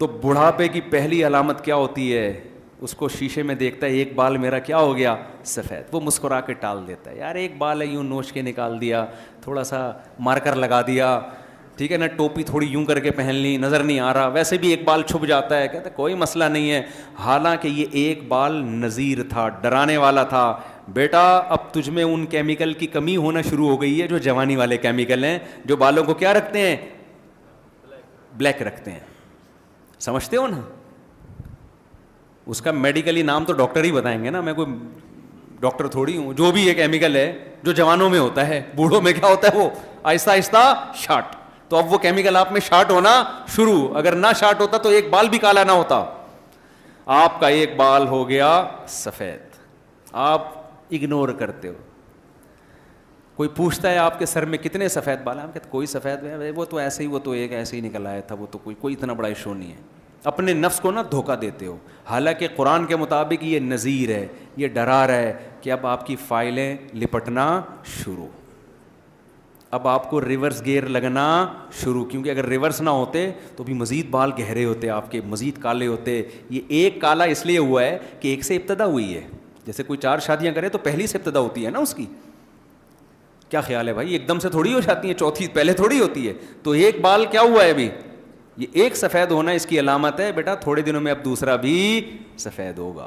تو بڑھاپے کی پہلی علامت کیا ہوتی ہے؟ اس کو شیشے میں دیکھتا ہے، ایک بال میرا کیا ہو گیا؟ سفید. وہ مسکرا کے ٹال دیتا ہے، یار ایک بال ہے یوں نوچ کے نکال دیا، تھوڑا سا مارکر لگا دیا، ٹھیک ہے نا، ٹوپی تھوڑی یوں کر کے پہن لی، نظر نہیں آ رہا، ویسے بھی ایک بال چھپ جاتا ہے، کہتا ہے کوئی مسئلہ نہیں ہے. حالانکہ یہ ایک بال نذیر تھا، ڈرانے والا تھا. بیٹا اب تجھ میں ان کیمیکل کی کمی ہونا شروع ہو گئی ہے جو جوانی والے کیمیکل ہیں، جو بالوں کو کیا رکھتے ہیں؟ بلیک رکھتے ہیں. سمجھتے ہو نا؟ اس کا میڈیکلی نام تو ڈاکٹر ہی بتائیں گے نا، میں کوئی ڈاکٹر تھوڑی ہوں. جو بھی یہ کیمیکل ہے جو جوانوں میں ہوتا ہے، بوڑھوں میں کیا ہوتا ہے؟ وہ آہستہ آہستہ شارٹ. تو اب وہ کیمیکل آپ میں شارٹ ہونا شروع. اگر نہ شارٹ ہوتا تو ایک بال بھی کالا نہ ہوتا. آپ کا ایک بال ہو گیا سفید، آپ اگنور کرتے ہو. کوئی پوچھتا ہے آپ کے سر میں کتنے سفید بال ہیں؟ آپ کہتے کوئی سفید ہے، وہ تو ایسے ہی، وہ تو ایک ایسے ہی نکل آیا تھا، وہ تو کوئی اتنا بڑا ایشو نہیں ہے. اپنے نفس کو نا دھوکہ دیتے ہو. حالانکہ قرآن کے مطابق یہ نذیر ہے، یہ ڈرا رہا ہے کہ اب آپ کی فائلیں لپٹنا شروع، اب آپ کو ریورس گیئر لگنا شروع. کیونکہ اگر ریورس نہ ہوتے تو بھی مزید بال گہرے ہوتے، آپ کے مزید کالے ہوتے. یہ ایک کالا اس لیے ہوا ہے کہ ایک سے ابتدا ہوئی ہے. جیسے کوئی 4 شادیاں کرے تو پہلی سے ابتدا ہوتی ہے نا اس کی. کیا خیال ہے بھائی؟ ایک دم سے تھوڑی ہو جاتی ہیں، چوتھی پہلے تھوڑی ہوتی ہے. تو ایک بال کیا ہوا ہے ابھی؟ یہ ایک سفید ہونا اس کی علامت ہے. بیٹا تھوڑے دنوں میں اب دوسرا بھی سفید ہوگا،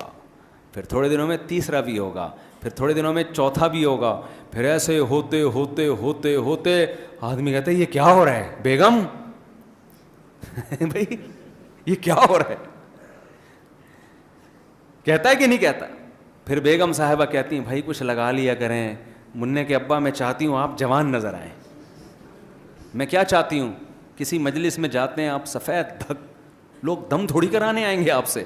پھر تھوڑے دنوں میں تیسرا بھی ہوگا، پھر تھوڑے دنوں میں چوتھا بھی ہوگا. پھر ایسے ہوتے ہوتے ہوتے ہوتے آدمی کہتا ہے یہ کیا ہو رہا ہے بیگم؟ بھائی یہ کیا ہو رہا ہے؟ کہتا ہے کہ نہیں کہتا؟ پھر بیگم صاحبہ کہتی ہیں بھائی کچھ لگا لیا کریں. منع کے ابا میں چاہتی ہوں آپ جوان نظر آئیں. میں کیا چاہتی ہوں؟ کسی مجلس میں جاتے ہیں آپ سفید دھک، لوگ دم تھوڑی کرانے آئیں گے آپ سے.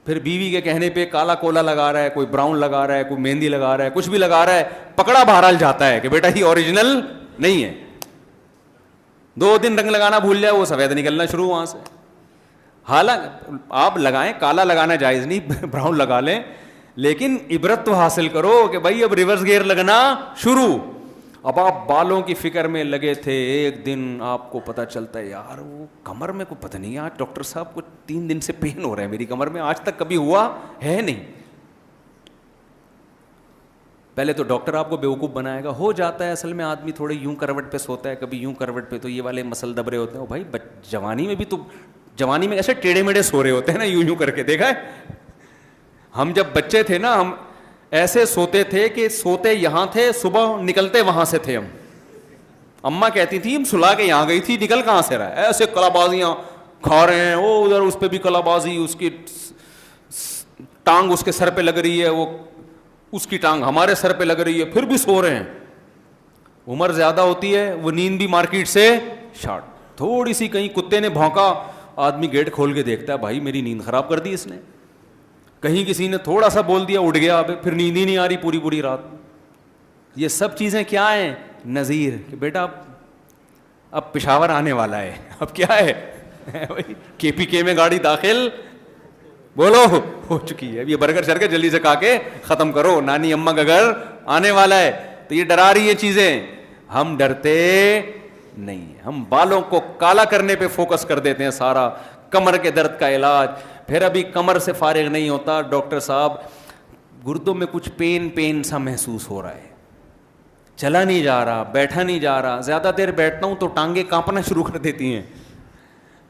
پھر بیوی کے کہنے پہ کالا کولا لگا رہا ہے، کوئی براؤن لگا رہا ہے، کوئی مہندی لگا رہا ہے، کچھ بھی لگا رہا ہے، پکڑا بہرحال جاتا ہے کہ بیٹا یہ اوریجنل نہیں ہے. 2 دن رنگ لگانا بھول جائے وہ سفید نکلنا شروع وہاں سے. حالانکہ آپ لگائیں، کالا لگانا جائز نہیں، براؤن لگا لیں، لیکن عبرت تو حاصل کرو کہ بھائی اب ریورس گیئر لگنا شروع. اب آپ بالوں کی فکر میں لگے تھے، ایک دن آپ کو پتہ چلتا ہے یار وہ کمر میں کو پتہ نہیں، آج ڈاکٹر صاحب کو 3 دن سے پین ہو رہا ہے میری کمر میں، آج تک کبھی ہوا ہے نہیں. پہلے تو ڈاکٹر آپ کو بیوقوف بنائے گا. ہو جاتا ہے اصل میں، آدمی تھوڑے یوں کروٹ پہ سوتا ہے، کبھی یوں کروٹ پہ، تو یہ والے مسل دبرے ہوتے ہیں. بھائی جوانی میں بھی تو، جوانی میں ایسے ٹیڑھے میڑھے سو رہے ہوتے ہیں نا، یوں یوں کر کے. دیکھا ہے ہم جب بچے تھے نا، ہم ایسے سوتے تھے کہ سوتے یہاں تھے، صبح نکلتے وہاں سے تھے. ہم اماں کہتی تھی ہم سلا کے یہاں گئی تھی، نکل کہاں سے رہا ہے؟ ایسے کلا بازیاں کھا رہے ہیں، وہ ادھر اس پہ بھی کلا بازی، اس کی ٹانگ اس کے سر پہ لگ رہی ہے، وہ اس کی ٹانگ ہمارے سر پہ لگ رہی ہے، پھر بھی سو رہے ہیں. عمر زیادہ ہوتی ہے، وہ نیند بھی مارکیٹ سے شارٹ. تھوڑی سی کہیں کتے نے بھونکا، آدمی گیٹ کھول کے دیکھتا ہے بھائی میری نیند خراب کر دی اس نے. کہیں کسی نے تھوڑا سا بول دیا اٹھ گیا، پھر نیند ہی نہیں آ رہی پوری پوری رات. یہ سب چیزیں کیا ہیں؟ نذیر. کہ بیٹا اب پشاور آنے والا ہے، اب کیا ہے کے پی کے میں گاڑی داخل، بولو ہو چکی ہے. اب یہ برگر شرگر جلدی سے کھا کے ختم کرو، نانی اماں کا گھر آنے والا ہے. تو یہ ڈرا رہی ہے چیزیں. ہم ڈرتے نہیں، ہم بالوں کو کالا کرنے پہ فوکس کر دیتے ہیں سارا. کمر کے درد کا علاج، پھر ابھی کمر سے فارغ نہیں ہوتا، ڈاکٹر صاحب گردوں میں کچھ پین سا محسوس ہو رہا ہے، چلا نہیں جا رہا، بیٹھا نہیں جا رہا. زیادہ دیر بیٹھتا ہوں تو ٹانگیں کانپنا شروع کر دیتی ہیں.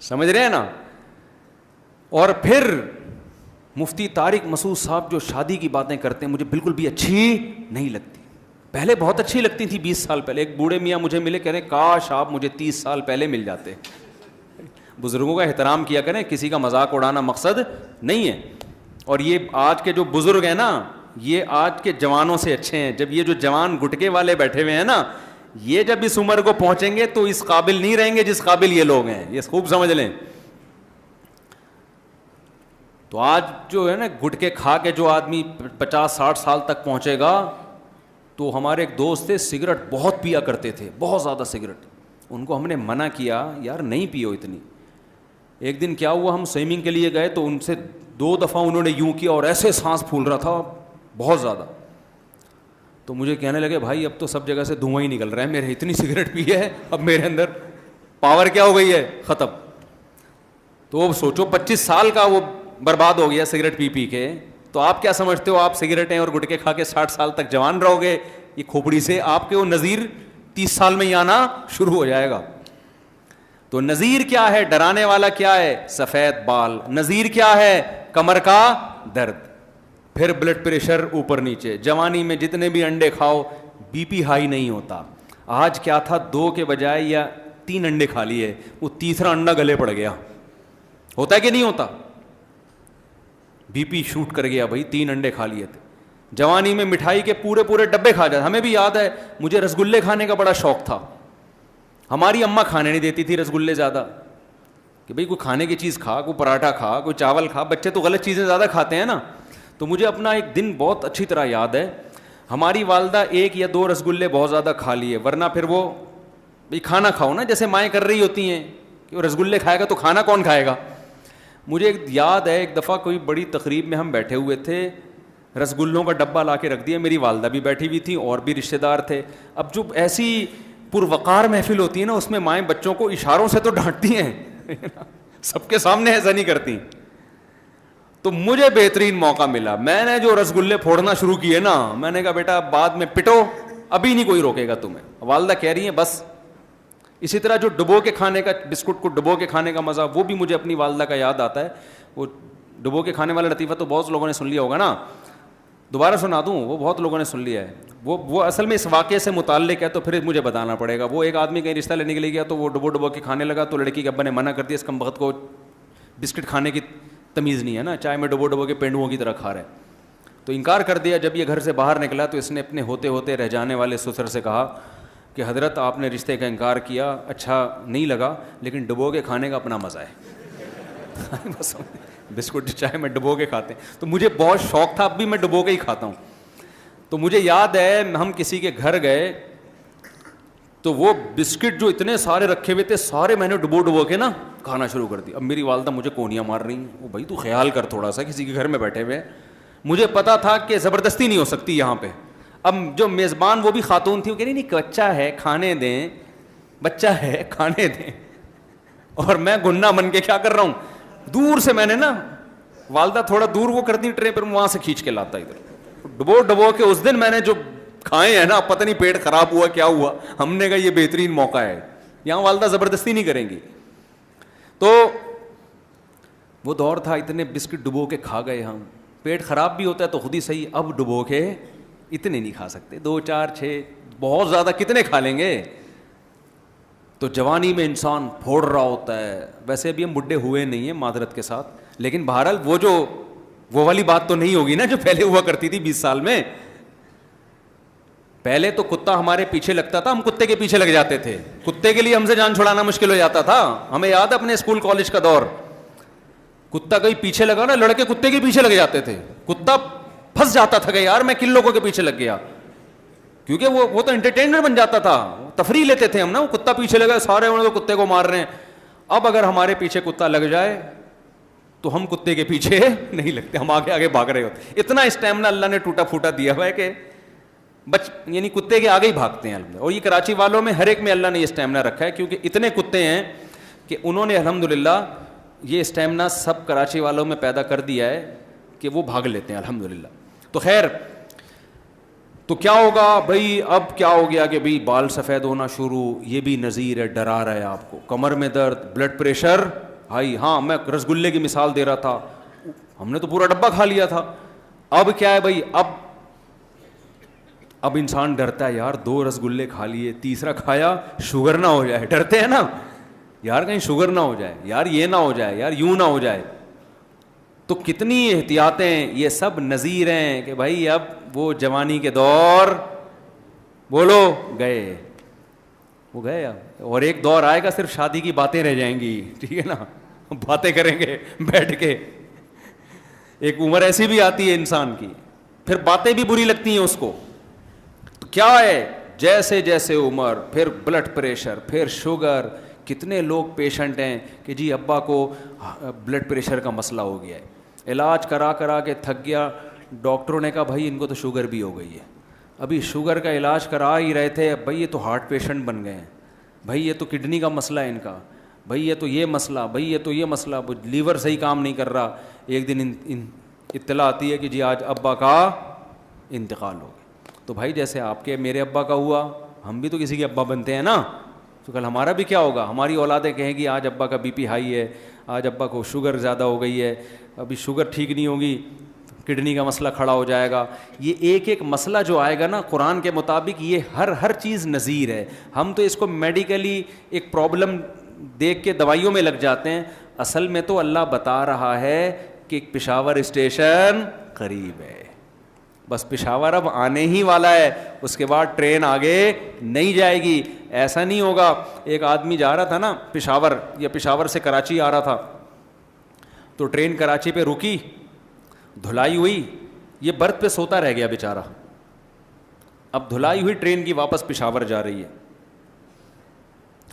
سمجھ رہے ہیں نا؟ اور پھر مفتی طارق مسعود صاحب جو شادی کی باتیں کرتے ہیں مجھے بالکل بھی اچھی نہیں لگتی. پہلے بہت اچھی لگتی تھی، 20 سال پہلے. ایک بوڑھے میاں مجھے ملے، کہہ رہے کاش آپ مجھے 30 سال پہلے مل جاتے. بزرگوں کا احترام کیا کریں، کسی کا مذاق اڑانا مقصد نہیں ہے. اور یہ آج کے جو بزرگ ہیں نا، یہ آج کے جوانوں سے اچھے ہیں. جب یہ جو جوان گٹکے والے بیٹھے ہوئے ہیں نا، یہ جب اس عمر کو پہنچیں گے تو اس قابل نہیں رہیں گے جس قابل یہ لوگ ہیں. یہ خوب سمجھ لیں. تو آج جو ہے نا گٹکے کھا کے جو آدمی 50-60 سال تک پہنچے گا، تو ہمارے ایک دوست تھے سگریٹ بہت پیا کرتے تھے، بہت زیادہ سگریٹ. ان کو ہم نے منع کیا یار نہیں پیو اتنی. ایک دن کیا ہوا، ہم سوئمنگ کے لیے گئے تو ان سے 2 دفعہ انہوں نے یوں کیا اور ایسے سانس پھول رہا تھا بہت زیادہ. تو مجھے کہنے لگے بھائی اب تو سب جگہ سے دھواں ہی نکل رہا ہے، میرے اتنی سگریٹ پی ہے اب میرے اندر پاور کیا ہو گئی ہے، ختم. تو اب سوچو 25 سال کا وہ برباد ہو گیا سگریٹ پی پی کے, تو آپ کیا سمجھتے ہو آپ سگریٹیں اور گٹکے کھا کے 60 سال تک جوان رہو گے؟ یہ کھوپڑی سے آپ کے وہ نظیر 30 سال میں ہی آنا شروع ہو جائے گا. تو نذیر کیا ہے؟ ڈرانے والا کیا ہے؟ سفید بال. نذیر کیا ہے؟ کمر کا درد, پھر بلڈ پریشر اوپر نیچے. جوانی میں جتنے بھی انڈے کھاؤ بی پی ہائی نہیں ہوتا. آج کیا تھا, 2 کے بجائے یا 3 انڈے کھا لیے, وہ تیسرا انڈا گلے پڑ گیا. ہوتا ہے کہ نہیں ہوتا؟ بی پی شوٹ کر گیا بھائی, 3 انڈے کھا لیے تھے. جوانی میں مٹھائی کے پورے پورے ڈبے کھا جاتے. ہمیں بھی یاد ہے, مجھے رسگلے کھانے کا بڑا شوق تھا. ہماری اماں کھانے نہیں دیتی تھی رسگلے زیادہ, کہ بھئی کوئی کھانے کی چیز کھا, کوئی پراٹھا کھا, کوئی چاول کھا. بچے تو غلط چیزیں زیادہ کھاتے ہیں نا. تو مجھے اپنا ایک دن بہت اچھی طرح یاد ہے, ہماری والدہ 1 یا 2 رسگلے بہت زیادہ کھا لیے, ورنہ پھر وہ بھئی کھانا کھاؤ نا, جیسے مائیں کر رہی ہوتی ہیں کہ وہ رسگلے کھائے گا تو کھانا کون کھائے گا. مجھے ایک یاد ہے, ایک دفعہ کوئی بڑی تقریب میں ہم بیٹھے ہوئے تھے, رسگلوں کا ڈبہ لا کے رکھ دیا, میری والدہ بھی بیٹھی ہوئی تھی اور بھی رشتے دار تھے. اب جو ایسی پروقار محفل ہوتی ہے نا, اس میں مائیں بچوں کو اشاروں سے تو ڈانٹتی ہیں, سب کے سامنے ایسا نہیں کرتی. تو مجھے بہترین موقع ملا, میں نے جو رسگلے پھوڑنا شروع کیے نا, میں نے کہا بیٹا بعد میں پٹو, ابھی نہیں کوئی روکے گا تمہیں. والدہ کہہ رہی ہیں بس. اسی طرح جو ڈبو کے کھانے کا, بسکٹ کو ڈبو کے کھانے کا مزہ, وہ بھی مجھے اپنی والدہ کا یاد آتا ہے. وہ ڈبو کے کھانے والا لطیفہ تو بہت لوگوں نے سن لیا ہوگا نا, دوبارہ سنا دوں, وہ بہت لوگوں نے سن لیا ہے. وہ اصل میں اس واقعے سے متعلق ہے, تو پھر مجھے بتانا پڑے گا. وہ ایک آدمی کہیں رشتہ لینے کے لیے گیا, تو وہ ڈبو کے کھانے لگا, تو لڑکی کے ابا نے منع کر دیا, اس کم بخت کو بسکٹ کھانے کی تمیز نہیں ہے نا, چائے میں ڈبو کے پینڈوؤں کی طرح کھا رہے. تو انکار کر دیا. جب یہ گھر سے باہر نکلا تو اس نے اپنے ہوتے ہوتے رہ جانے والے سسر سے کہا کہ حضرت آپ نے رشتے کا انکار کیا, اچھا نہیں لگا, لیکن ڈبو کے کھانے کا اپنا مزہ ہے. بس بسکٹ چائے میں ڈبو کے کھاتے ہیں. تو مجھے بہت شوق تھا, اب بھی میں ڈبو کے ہی کھاتا ہوں. تو مجھے یاد ہے ہم کسی کے گھر گئے, تو وہ بسکٹ جو اتنے سارے رکھے ہوئے تھے, سارے میں نے ڈبو کے نا کھانا شروع کر دی. اب میری والدہ مجھے کونیاں مار رہی ہیں, وہ بھائی تو خیال کر تھوڑا سا, کسی کے گھر میں بیٹھے ہوئے. مجھے پتا تھا کہ زبردستی نہیں ہو سکتی یہاں پہ. اب جو میزبان وہ بھی خاتون تھی, وہ کہہ رہی نہیں بچہ ہے کھانے دیں, بچہ ہے کھانے دیں. اور میں گننا بن کے کیا کر رہا ہوں, دور سے میں نے نا, والدہ تھوڑا دور وہ کرتی ٹرے پر, وہاں سے کھینچ کے لاتا ادھر ڈبو کے. اس دن میں نے جو کھائے ہیں نا, پتہ نہیں پیٹ خراب ہوا کیا ہوا, ہم نے کہا یہ بہترین موقع ہے, یہاں والدہ زبردستی نہیں کریں گی. تو وہ دور تھا, اتنے بسکٹ ڈبو کے کھا گئے ہم. پیٹ خراب بھی ہوتا ہے تو خود ہی صحیح, اب ڈبو کے اتنے نہیں کھا سکتے, 2 4 6 بہت زیادہ کتنے کھا لیں گے. تو جوانی میں انسان پھوڑ رہا ہوتا ہے. ویسے ابھی ہم بڈھے ہوئے نہیں ہیں معذرت کے ساتھ, لیکن بہرحال وہ والی بات تو نہیں ہوگی نا جو پہلے ہوا کرتی تھی 20 سال میں. پہلے تو کتا ہمارے پیچھے لگتا تھا, ہم کتے کے پیچھے لگ جاتے تھے. کتے کے لیے ہم سے جان چھڑانا مشکل ہو جاتا تھا. ہمیں یاد ہے اپنے اسکول کالج کا دور, کتا کہیں پیچھے لگا نا, لڑکے کتے کے پیچھے لگ جاتے تھے. کتا پھنس جاتا تھا کہ یار میں کن لوگوں کے پیچھے لگ گیا, کیونکہ وہ تو انٹرٹینمنٹ بن جاتا تھا, تفریح لیتے تھے ہم نا. وہ کتا پیچھے لگا, سارے انہوں کتے کو مار رہے ہیں. اب اگر ہمارے پیچھے کتا لگ جائے تو ہم کتے کے پیچھے نہیں لگتے, ہم آگے آگے بھاگ رہے ہوتے. اتنا اسٹیمنا اللہ نے ٹوٹا پھوٹا دیا ہوا ہے کہ یعنی کتے کے آگے ہی بھاگتے ہیں. اور یہ کراچی والوں میں ہر ایک میں اللہ نے یہ اسٹیمنا رکھا ہے, کیونکہ اتنے کتے ہیں کہ انہوں نے الحمدللہ یہ اسٹیمنا سب کراچی والوں میں پیدا کر دیا ہے کہ وہ بھاگ لیتے ہیں الحمدللہ. تو خیر, تو کیا ہوگا بھائی, اب کیا ہو گیا کہ بھئی بال سفید ہونا شروع, یہ بھی نذیر ہے, ڈرا رہا ہے آپ کو. کمر میں درد, بلڈ پریشر ہائی. ہاں میں رسگلے کی مثال دے رہا تھا, ہم نے تو پورا ڈبہ کھا لیا تھا. اب کیا ہے بھائی, اب انسان ڈرتا ہے, یار 2 رسگلے کھا لیے, تیسرا کھایا شوگر نہ ہو جائے. ڈرتے ہیں نا یار, کہیں شوگر نہ ہو جائے, یار یہ نہ ہو جائے, یار یوں نہ ہو جائے. تو کتنی احتیاطیں, یہ سب نذیر ہیں کہ بھائی اب وہ جوانی کے دور بولو گئے, وہ گئے. اور ایک دور آئے گا صرف شادی کی باتیں رہ جائیں گی, ٹھیک ہے نا, باتیں کریں گے بیٹھ کے. ایک عمر ایسی بھی آتی ہے انسان کی, پھر باتیں بھی بری لگتی ہیں اس کو. تو کیا ہے, جیسے جیسے عمر, پھر بلڈ پریشر, پھر شوگر. کتنے لوگ پیشنٹ ہیں کہ جی ابا کو بلڈ پریشر کا مسئلہ ہو گیا ہے, علاج کرا کے تھک گیا, ڈاکٹروں نے کہا بھائی ان کو تو شوگر بھی ہو گئی ہے. ابھی شوگر کا علاج کرا ہی رہے تھے, بھائی یہ تو ہارٹ پیشنٹ بن گئے ہیں, بھائی یہ تو کڈنی کا مسئلہ ہے ان کا, بھائی یہ تو یہ مسئلہ، بھائی یہ تو یہ مسئلہ، لیور صحیح کام نہیں کر رہا. ایک دن اطلاع آتی ہے کہ جی آج ابا کا انتقال ہو گیا. تو بھائی جیسے آپ کے میرے ابا کا ہوا، ہم بھی تو کسی کے ابا بنتے ہیں نا. تو کل ہمارا بھی کیا ہوگا؟ ہماری اولادیں کہیں گی آج ابا کا بی پی ہائی ہے، آج ابا کو شوگر زیادہ ہو گئی ہے، ابھی شوگر ٹھیک نہیں ہوگی، کڈنی کا مسئلہ کھڑا ہو جائے گا. یہ ایک ایک مسئلہ جو آئے گا نا قرآن کے مطابق، یہ ہر چیز نذیر ہے. ہم تو اس کو میڈیکلی ایک پرابلم دیکھ کے دوائیوں میں لگ جاتے ہیں. اصل میں تو اللہ بتا رہا ہے کہ پشاور اسٹیشن قریب ہے، بس پشاور اب آنے ہی والا ہے، اس کے بعد ٹرین آگے نہیں جائے گی. ایسا نہیں ہوگا. ایک آدمی جا رہا تھا نا پشاور، یا پشاور سے کراچی آ رہا تھا، تو ٹرین کراچی پہ رکی، دھلائی ہوئی، یہ برتھ پہ سوتا رہ گیا بیچارہ. اب دھلائی ہوئی ٹرین کی واپس پشاور جا رہی ہے.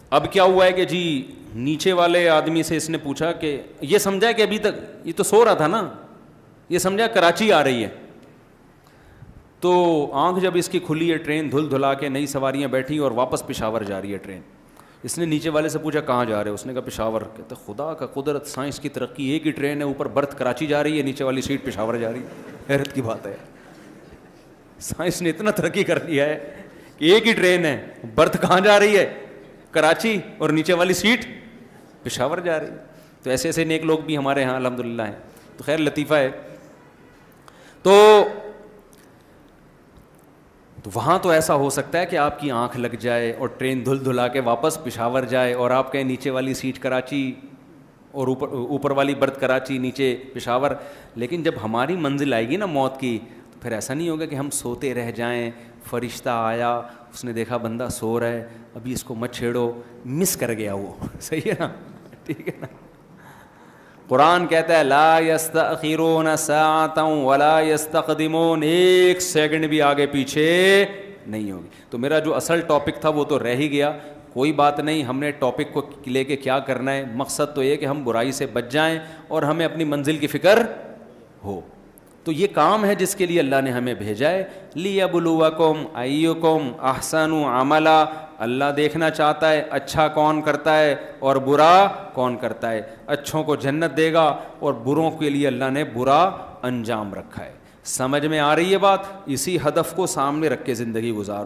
اب کیا ہوا ہے کہ جی نیچے والے آدمی سے اس نے پوچھا کہ یہ سمجھا کہ ابھی تک یہ تو سو رہا تھا نا، یہ سمجھا کراچی آ رہی ہے. تو آنکھ جب اس کی کھلی ہے، ٹرین دھل دھلا کے نئی سواریاں بیٹھی اور واپس پشاور جا رہی ہے ٹرین. اس نے نیچے والے سے پوچھا کہاں جا رہے ہو؟ اس نے کہا پشاور. کہتے خدا کا قدرت، سائنس کی ترقی، ایک ہی ٹرین ہے، اوپر برتھ کراچی جا رہی ہے، نیچے والی سیٹ پشاور جا رہی ہے. حیرت کی بات ہے، سائنس نے اتنا ترقی کر لیا ہے کہ ایک ہی ٹرین ہے، برتھ کہاں جا رہی ہے؟ کراچی، اور نیچے والی سیٹ پشاور جا رہی ہے. تو ایسے ایسے نیک لوگ بھی ہمارے ہاں الحمدللہ ہیں. تو خیر لطیفہ ہے. تو وہاں تو ایسا ہو سکتا ہے کہ آپ کی آنکھ لگ جائے اور ٹرین دھل دھلا کے واپس پشاور جائے، اور آپ کہیں نیچے والی سیٹ کراچی اور اوپر والی برتھ کراچی، نیچے پشاور. لیکن جب ہماری منزل آئے گی نا موت کی، تو پھر ایسا نہیں ہوگا کہ ہم سوتے رہ جائیں. فرشتہ آیا، اس نے دیکھا بندہ سو رہا ہے، ابھی اس کو مت چھیڑو، مس کر گیا وہ. صحیح ہے نا؟ ٹھیک ہے نا؟ قرآن کہتا ہے لا یستأخرون ساعۃ ولا یستقدمون، ایک سیکنڈ بھی آگے پیچھے نہیں ہوگی. تو میرا جو اصل ٹاپک تھا وہ تو رہ ہی گیا. کوئی بات نہیں، ہم نے ٹاپک کو لے کے کیا کرنا ہے؟ مقصد تو یہ کہ ہم برائی سے بچ جائیں اور ہمیں اپنی منزل کی فکر ہو. تو یہ کام ہے جس کے لیے اللہ نے ہمیں بھیجا ہے. لیبلوکم ایکم احسن عملا. اللہ دیکھنا چاہتا ہے اچھا کون کرتا ہے اور برا کون کرتا ہے. اچھوں کو جنت دے گا اور بروں کے لیے اللہ نے برا انجام رکھا ہے. سمجھ میں آ رہی ہے بات؟ اسی ہدف کو سامنے رکھ کے زندگی گزارو.